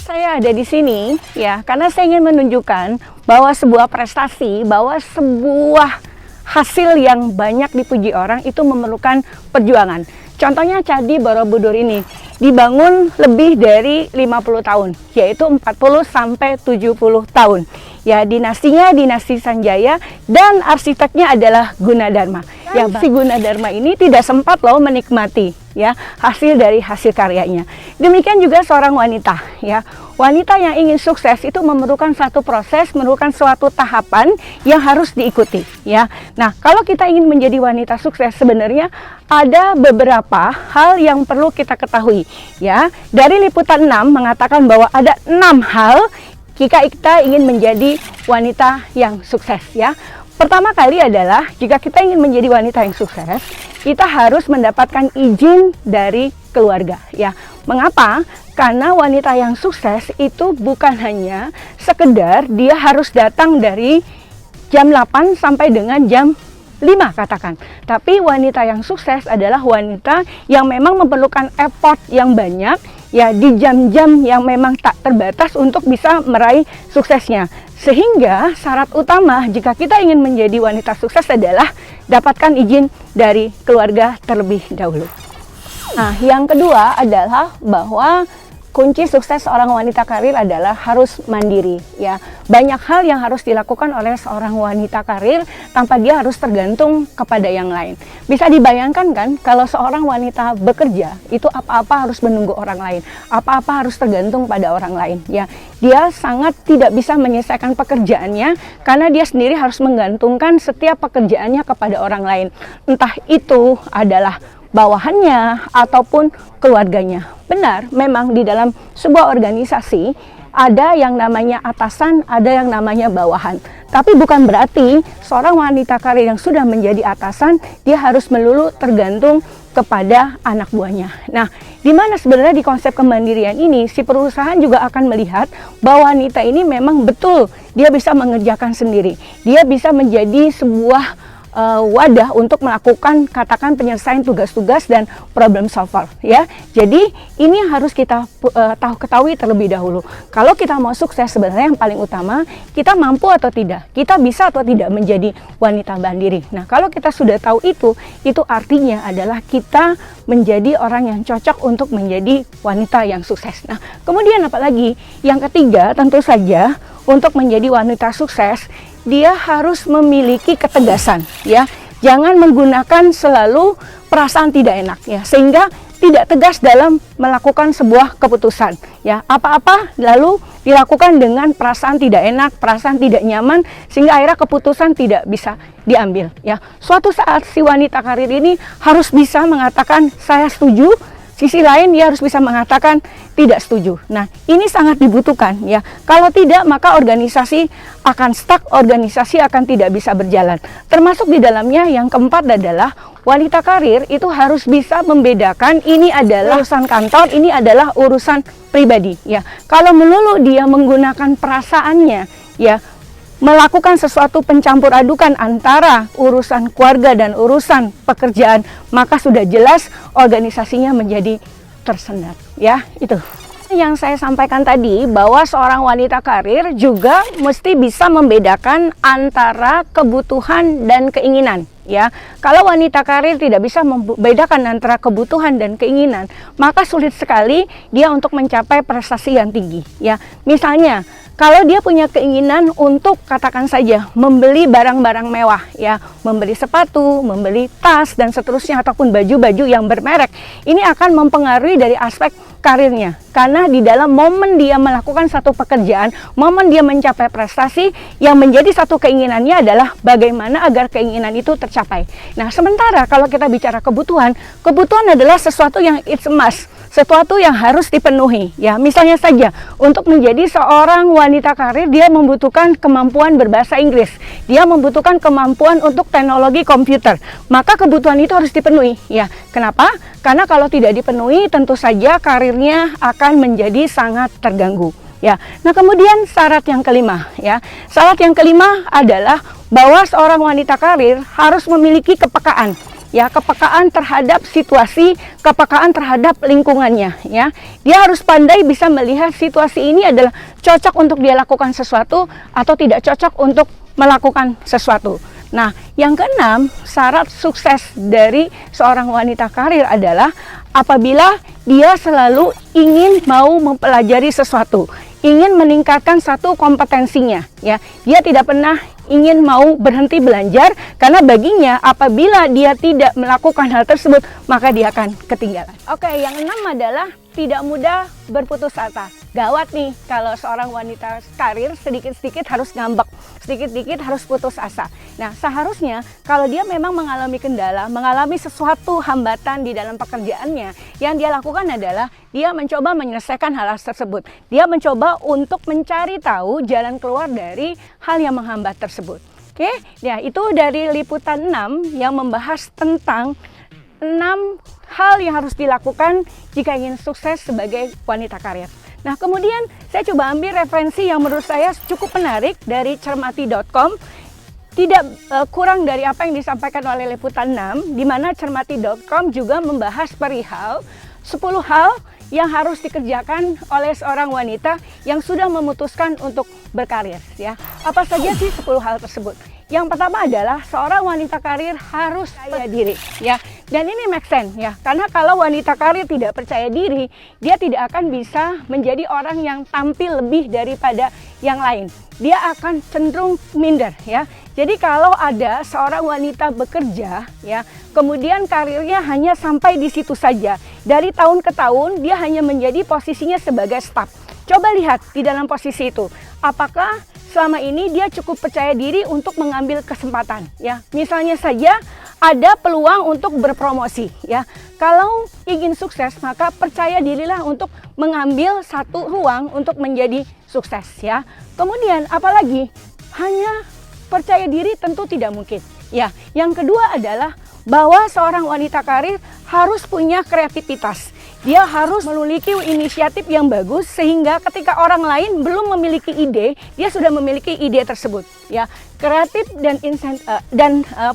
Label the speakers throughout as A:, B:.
A: saya ada di sini ya karena saya ingin menunjukkan bahwa sebuah prestasi, bahwa sebuah hasil yang banyak dipuji orang itu memerlukan perjuangan. Contohnya Candi Borobudur ini dibangun lebih dari 50 tahun, yaitu 40 sampai 70 tahun. Ya, dinastinya dinasti Sanjaya dan arsiteknya adalah Gunadarma. Yang si Gunadarma ini tidak sempat loh menikmati ya hasil dari hasil karyanya. Demikian juga seorang wanita ya. Wanita yang ingin sukses itu memerlukan satu proses, memerlukan suatu tahapan yang harus diikuti ya. Nah, kalau kita ingin menjadi wanita sukses sebenarnya ada beberapa hal yang perlu kita ketahui ya. Dari Liputan 6 mengatakan bahwa ada 6 hal jika kita ingin menjadi wanita yang sukses ya. Pertama kali adalah jika kita ingin menjadi wanita yang sukses, kita harus mendapatkan izin dari keluarga ya. Mengapa? Karena wanita yang sukses itu bukan hanya sekedar dia harus datang dari jam 8 sampai dengan jam 5 katakan. Tapi wanita yang sukses adalah wanita yang memang memerlukan effort yang banyak ya di jam-jam yang memang tak terbatas untuk bisa meraih suksesnya. Sehingga syarat utama jika kita ingin menjadi wanita sukses adalah dapatkan izin dari keluarga terlebih dahulu. Nah, yang kedua adalah bahwa kunci sukses seorang wanita karir adalah harus mandiri ya. Banyak hal yang harus dilakukan oleh seorang wanita karir tanpa dia harus tergantung kepada yang lain. Bisa dibayangkan kan kalau seorang wanita bekerja itu apa-apa harus menunggu orang lain, apa-apa harus tergantung pada orang lain ya. Dia sangat tidak bisa menyelesaikan pekerjaannya karena dia sendiri harus menggantungkan setiap pekerjaannya kepada orang lain. Entah itu adalah bawahannya ataupun keluarganya. Benar, memang di dalam sebuah organisasi ada yang namanya atasan, ada yang namanya bawahan. Tapi bukan berarti seorang wanita karir yang sudah menjadi atasan, dia harus melulu tergantung kepada anak buahnya. Nah, di mana sebenarnya di konsep kemandirian ini, si perusahaan juga akan melihat bahwa wanita ini memang betul dia bisa mengerjakan sendiri. Dia bisa menjadi sebuah wadah untuk melakukan katakan penyelesaian tugas-tugas dan problem solver ya. Jadi ini yang harus kita ketahui terlebih dahulu. Kalau kita mau sukses sebenarnya yang paling utama kita mampu atau tidak, kita bisa atau tidak menjadi wanita mandiri. Nah, kalau kita sudah tahu itu artinya adalah kita menjadi orang yang cocok untuk menjadi wanita yang sukses. Nah, kemudian apalagi yang ketiga tentu saja untuk menjadi wanita sukses dia harus memiliki ketegasan ya. Jangan menggunakan selalu perasaan tidak enak ya, sehingga tidak tegas dalam melakukan sebuah keputusan ya. Apa-apa lalu dilakukan dengan perasaan tidak enak, perasaan tidak nyaman, sehingga akhirnya keputusan tidak bisa diambil ya. Suatu saat si wanita karir ini harus bisa mengatakan saya setuju. Sisi lain dia harus bisa mengatakan tidak setuju. Nah, ini sangat dibutuhkan ya. Kalau tidak maka organisasi akan stuck, organisasi akan tidak bisa berjalan. Termasuk di dalamnya yang keempat adalah wanita karir itu harus bisa membedakan ini adalah urusan kantor, ini adalah urusan pribadi ya. Kalau melulu dia menggunakan perasaannya ya, melakukan sesuatu pencampur adukan antara urusan keluarga dan urusan pekerjaan, maka sudah jelas organisasinya menjadi tersendat ya. Itu yang saya sampaikan tadi, bahwa seorang wanita karir juga mesti bisa membedakan antara kebutuhan dan keinginan ya. Kalau wanita karir tidak bisa membedakan antara kebutuhan dan keinginan, maka sulit sekali dia untuk mencapai prestasi yang tinggi ya. Misalnya kalau dia punya keinginan untuk katakan saja membeli barang-barang mewah ya, membeli sepatu, membeli tas dan seterusnya ataupun baju-baju yang bermerek, ini akan mempengaruhi dari aspek karirnya. Karena di dalam momen dia melakukan satu pekerjaan, momen dia mencapai prestasi, yang menjadi satu keinginannya adalah bagaimana agar keinginan itu tercapai. Nah, sementara kalau kita bicara kebutuhan, kebutuhan adalah sesuatu yang it's a must, sesuatu yang harus dipenuhi ya. Misalnya saja untuk menjadi seorang wanita karir dia membutuhkan kemampuan berbahasa Inggris, dia membutuhkan kemampuan untuk teknologi komputer, maka kebutuhan itu harus dipenuhi ya. Kenapa? Karena kalau tidak dipenuhi tentu saja karirnya akan menjadi sangat terganggu ya. Nah, kemudian syarat yang kelima ya. Syarat yang kelima adalah bahwa seorang wanita karir harus memiliki kepekaan ya, kepekaan terhadap situasi, kepekaan terhadap lingkungannya, ya. Dia harus pandai bisa melihat situasi ini adalah cocok untuk dia lakukan sesuatu atau tidak cocok untuk melakukan sesuatu. Nah, yang keenam, syarat sukses dari seorang wanita karir adalah apabila dia selalu ingin mau mempelajari sesuatu, ingin meningkatkan satu kompetensinya, ya. Dia tidak pernah ingin mau berhenti belajar, karena baginya apabila dia tidak melakukan hal tersebut, maka dia akan ketinggalan. Oke, yang enam adalah tidak mudah berputus asa. Gawat nih kalau seorang wanita karir sedikit-sedikit harus ngambek, sedikit-sedikit harus putus asa. Nah, seharusnya kalau dia memang mengalami kendala, mengalami sesuatu hambatan di dalam pekerjaannya, yang dia lakukan adalah dia mencoba menyelesaikan hal tersebut. Dia mencoba untuk mencari tahu jalan keluar dari hal yang menghambat tersebut. Oke, ya itu dari liputan 6 yang membahas tentang 6 hal yang harus dilakukan jika ingin sukses sebagai wanita karir. Nah, kemudian saya coba ambil referensi yang menurut saya cukup menarik dari cermati.com. Tidak kurang dari apa yang disampaikan oleh liputan 6, di mana cermati.com juga membahas perihal 10 hal yang harus dikerjakan oleh seorang wanita yang sudah memutuskan untuk berkarir, ya. Apa saja sih 10 hal tersebut? Yang pertama adalah seorang wanita karir harus percaya diri, ya. Dan ini make sense, ya. Karena kalau wanita karir tidak percaya diri, dia tidak akan bisa menjadi orang yang tampil lebih daripada yang lain. Dia akan cenderung minder, ya. Jadi kalau ada seorang wanita bekerja, ya, kemudian karirnya hanya sampai di situ saja. Dari tahun ke tahun dia hanya menjadi posisinya sebagai staf. Coba lihat di dalam posisi itu, apakah selama ini dia cukup percaya diri untuk mengambil kesempatan, ya. Misalnya saja ada peluang untuk berpromosi, ya. Kalau ingin sukses, maka percaya dirilah untuk mengambil satu ruang untuk menjadi sukses, ya. Kemudian apalagi? Hanya percaya diri tentu tidak mungkin, ya. Yang kedua adalah bahwa seorang wanita karir harus punya kreativitas. Dia harus memiliki inisiatif yang bagus sehingga ketika orang lain belum memiliki ide, dia sudah memiliki ide tersebut, ya. Kreatif dan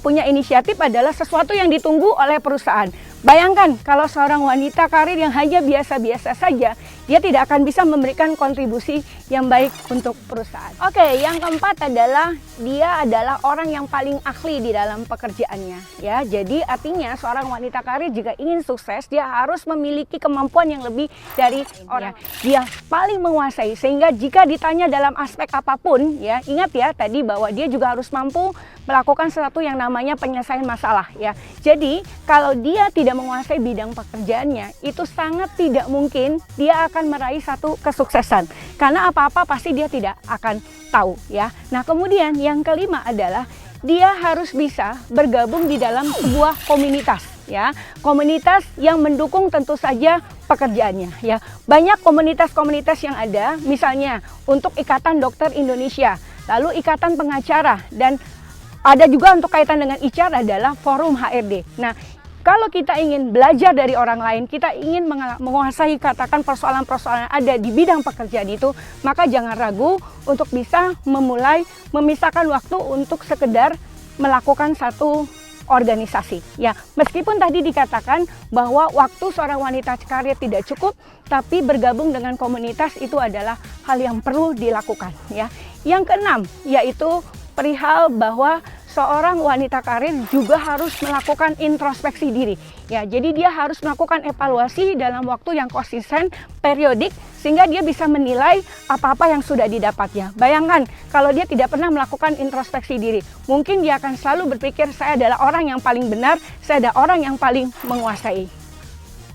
A: punya inisiatif adalah sesuatu yang ditunggu oleh perusahaan. Bayangkan kalau seorang wanita karir yang hanya biasa-biasa saja, dia tidak akan bisa memberikan kontribusi yang baik untuk perusahaan. Oke, yang keempat adalah dia adalah orang yang paling ahli di dalam pekerjaannya, ya. Jadi artinya seorang wanita karir jika ingin sukses, dia harus memiliki kemampuan yang lebih dari orang. Dia paling menguasai sehingga jika ditanya dalam aspek apapun, ya, ingat ya tadi bahwa dia juga harus mampu melakukan sesuatu yang namanya penyelesaian masalah, ya. Jadi kalau dia tidak menguasai bidang pekerjaannya, itu sangat tidak mungkin dia akan meraih satu kesuksesan, karena apa-apa pasti dia tidak akan tahu, ya. Nah, kemudian yang kelima adalah dia harus bisa bergabung di dalam sebuah komunitas, ya. Komunitas yang mendukung tentu saja pekerjaannya, ya. Banyak komunitas-komunitas yang ada, misalnya untuk Ikatan Dokter Indonesia, lalu Ikatan Pengacara, dan ada juga untuk kaitan dengan HR adalah Forum HRD. Nah, kalau kita ingin belajar dari orang lain, kita ingin menguasai katakan persoalan-persoalan yang ada di bidang pekerjaan itu, maka jangan ragu untuk bisa memulai memisahkan waktu untuk sekedar melakukan satu organisasi, ya. Meskipun tadi dikatakan bahwa waktu seorang wanita karir tidak cukup, tapi bergabung dengan komunitas itu adalah hal yang perlu dilakukan, ya. Yang keenam yaitu perihal bahwa seorang wanita karir juga harus melakukan introspeksi diri, ya. Jadi dia harus melakukan evaluasi dalam waktu yang konsisten, periodik, sehingga dia bisa menilai apa-apa yang sudah didapatnya. Bayangkan kalau dia tidak pernah melakukan introspeksi diri, mungkin dia akan selalu berpikir saya adalah orang yang paling benar, saya adalah orang yang paling menguasai.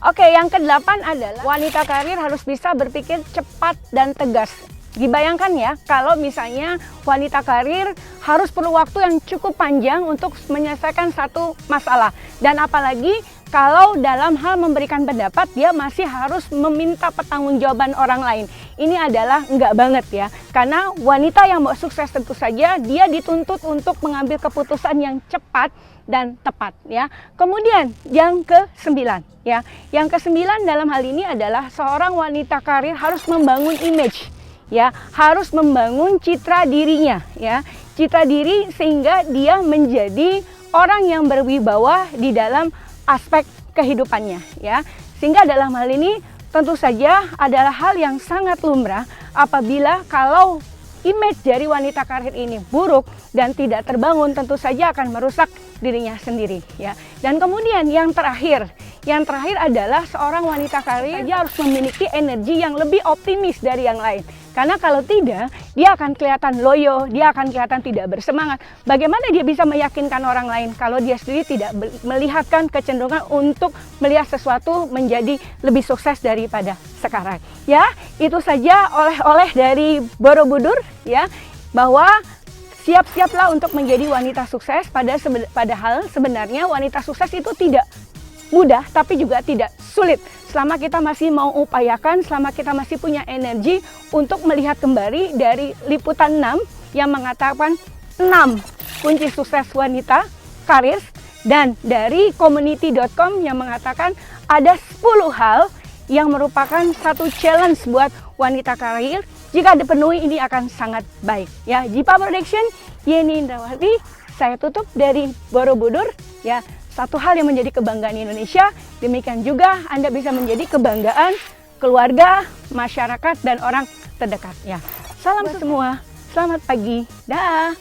A: Oke, yang ke-8 adalah wanita karir harus bisa berpikir cepat dan tegas. Dibayangkan ya, kalau misalnya wanita karir harus perlu waktu yang cukup panjang untuk menyelesaikan satu masalah. Dan apalagi kalau dalam hal memberikan pendapat, dia masih harus meminta pertanggungjawaban orang lain. Ini adalah enggak banget ya. Karena wanita yang mau sukses tentu saja, dia dituntut untuk mengambil keputusan yang cepat dan tepat, ya. Kemudian yang ke-9, ya. Yang ke-9 dalam hal ini adalah seorang wanita karir harus membangun image, ya, harus membangun citra dirinya, ya, citra diri sehingga dia menjadi orang yang berwibawa di dalam aspek kehidupannya, ya. Sehingga dalam hal ini tentu saja adalah hal yang sangat lumrah apabila kalau image dari wanita karir ini buruk dan tidak terbangun, tentu saja akan merusak dirinya sendiri, ya. Dan kemudian yang terakhir adalah seorang wanita karir dia harus memiliki energi yang lebih optimis dari yang lain. Karena kalau tidak, dia akan kelihatan loyo, dia akan kelihatan tidak bersemangat. Bagaimana dia bisa meyakinkan orang lain kalau dia sendiri tidak melihatkan kecenderungan untuk melihat sesuatu menjadi lebih sukses daripada sekarang. Ya, itu saja oleh-oleh dari Borobudur, ya, bahwa siap-siaplah untuk menjadi wanita sukses. Padahal sebenarnya wanita sukses itu tidak mudah, tapi juga tidak sulit. Selama kita masih mau upayakan, selama kita masih punya energi untuk melihat kembali dari liputan 6 yang mengatakan 6 kunci sukses wanita karir, dan dari community.com yang mengatakan ada 10 hal yang merupakan satu challenge buat wanita karir. Jika dipenuhi ini akan sangat baik, ya. Jipa Production, Yeni Indrawati, saya tutup dari Borobudur, ya. Satu hal yang menjadi kebanggaan Indonesia, demikian juga Anda bisa menjadi kebanggaan keluarga, masyarakat, dan orang terdekat, ya. Salam semua, selamat pagi, dah.